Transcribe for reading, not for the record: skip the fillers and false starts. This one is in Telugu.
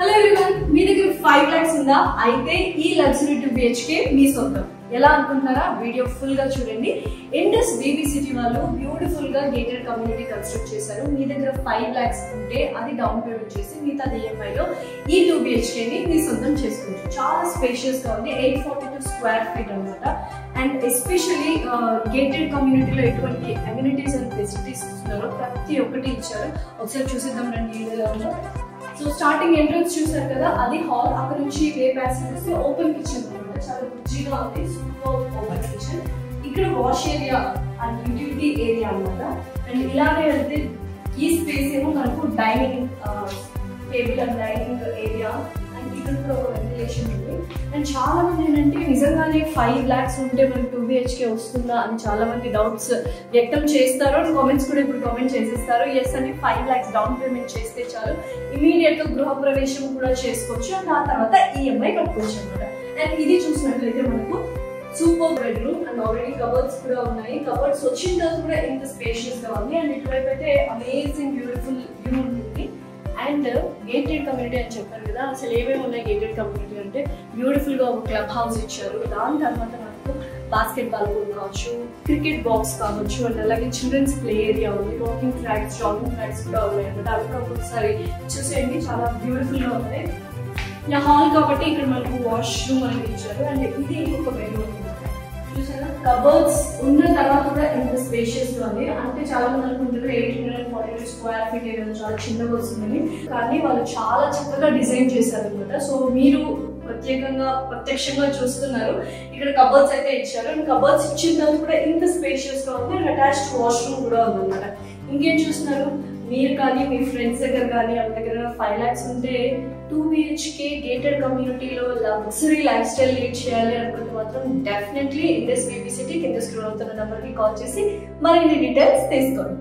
హలో ఎవ్రీవన్, మీ దగ్గర 5 lakhs ఉందా? అయితే ఈ లగ్జరీ 2 BHK మీ సొంతం. ఎలా అనుకుంటున్నారా? వీడియో ఫుల్ గా చూడండి. ఇండస్ బీబీ సిటీ వాళ్ళు బ్యూటిఫుల్ గా గేటెడ్ కమ్యూనిటీ కన్స్ట్రక్ట్ చేశారు. మీ దగ్గర 5 lakhs ఉంటే అది డౌన్ పేమెంట్ చేసి మిగతా ఈఎంఐ లో ఈ 2 BHK ని మీ సొంతం చేసుకోవచ్చు. చాలా స్పేషియస్ గా ఉంది, 842 స్క్వేర్ ఫీట్ అన్నమాట. అండ్ ఎస్పెషల్లీ గేటెడ్ కమ్యూనిటీలో ఎటువంటి అమ్యూనిటీస్ అండ్ ఫెసిలిటీస్ ఇస్తున్నారో ప్రతి ఒక్కటి ఇచ్చారు. ఒకసారి చూసేద్దాం రండి ఎలా ఉందో. సో స్టార్టింగ్ ఎంట్రన్స్ చూసారు కదా, అది హాల్. అక్కడ నుంచి వే ప్యాసేజెస్ ఓపెన్ కిచెన్ అనమాట. చాలా బుజ్జిగా ఉంది, సూపర్ ఓపెన్ కిచెన్. ఇక్కడ wash area and utility area అనమాట. అండ్ ఇలాగే వెళ్తే ఈ స్పేస్ ఏమో మనకు dining table and dining area. And ఇక్కడ కూడా ఒక వెంటిలేషన్ ఉంది. అండ్ చాలా మంది ఏంటంటే నిజంగానే 5 lakhs ఉంటే మనకి 2 BHK వస్తుందా అని చాలా మంది డౌట్స్ వ్యక్తం చేస్తారు. కామెంట్స్ కూడా ఇప్పుడు కామెంట్ చేసేస్తారు. ఎస్ అని 5 lakhs డౌన్ పేమెంట్ చేస్తే చాలు, ఇమీడియట్ గా గృహ ప్రవేశం కూడా చేసుకోవచ్చు. అండ్ ఆ తర్వాత ఈఎంఐ కట్టుకోవచ్చు అనమాట. అండ్ ఇది చూసినట్లయితే మనకు super bedroom and already cupboards కూడా ఉన్నాయి. కబర్డ్స్ వచ్చిన తర్వాత కూడా ఇంత స్పేషియస్ గా ఉంది. అండ్ ఇటువైపు అయితే అమేజింగ్ బ్యూటిఫుల్ వ్యూ ఉంటుంది. అండ్ గేటెడ్ కమ్యూనిటీ అని చెప్పారు కదా, అసలు ఏమేమి ఉన్నాయి గేటెడ్ కమ్యూనిటీ అంటే బ్యూటిఫుల్ గా ఒక క్లబ్ హౌస్ ఇచ్చారు. దాని తర్వాత మనకు బాస్కెట్ బాల్ కోర్ట్ కావచ్చు, క్రికెట్ బాక్స్ కావచ్చు, అండ్ అలాగే చిల్డ్రన్స్ ప్లే ఏరియా ఉంది. వాకింగ్ ట్రాక్స్, జాగింగ్ ట్రాక్స్ కూడా ఉన్నాయి అనమాట. అవి కూడా ఒక్కొక్కసారి చూసేయండి, చాలా బ్యూటిఫుల్ గా ఉన్నాయి. హాల్ కాబట్టి ఇక్కడ మనకు వాష్రూమ్ అనేది ఇచ్చారు. అండ్ ఇది ఇంకొక బెడ్రూమ్ చూసారా. కబర్డ్స్ ఉన్న తర్వాత కూడా ఎంత స్పేషియస్ గా ఉంది. అంటే చాలా మంది అనుకుంటారు 842 స్క్వేర్ ఫీట్ ఏదైనా చాలా చిన్నగా వస్తుందని, కానీ వాళ్ళు చాలా చక్కగా డిజైన్ చేశారు అనమాట. సో మీరు ప్రత్యక్షంగా చూస్తున్నారు. ఇక్కడ కబర్డ్స్ అయితే ఇచ్చారు. అండ్ కబర్డ్స్ ఇచ్చిన తర్వాత కూడా ఇంత స్పేషియస్ గా ఉంది. అండ్ అటాచ్డ్ వాష్రూమ్ కూడా ఉందన్నమాట. ఇంకేం చూస్తున్నారు మీరు కానీ మీ ఫ్రెండ్స్ దగ్గర కానీ వాళ్ళ దగ్గర 5 lakhs ఉంటే 2 BHK గేటెడ్ కమ్యూనిటీలో లగ్జరీ లైఫ్ స్టైల్ లీడ్ చేయాలి అనుకుంటే మాత్రం డెఫినెట్లీ ఇండస్ బీబీ సిటీ కింద స్క్రోల్ అవుతున్న నెంబర్కి కాల్ చేసి మరిన్ని డీటెయిల్స్ తీసుకోండి.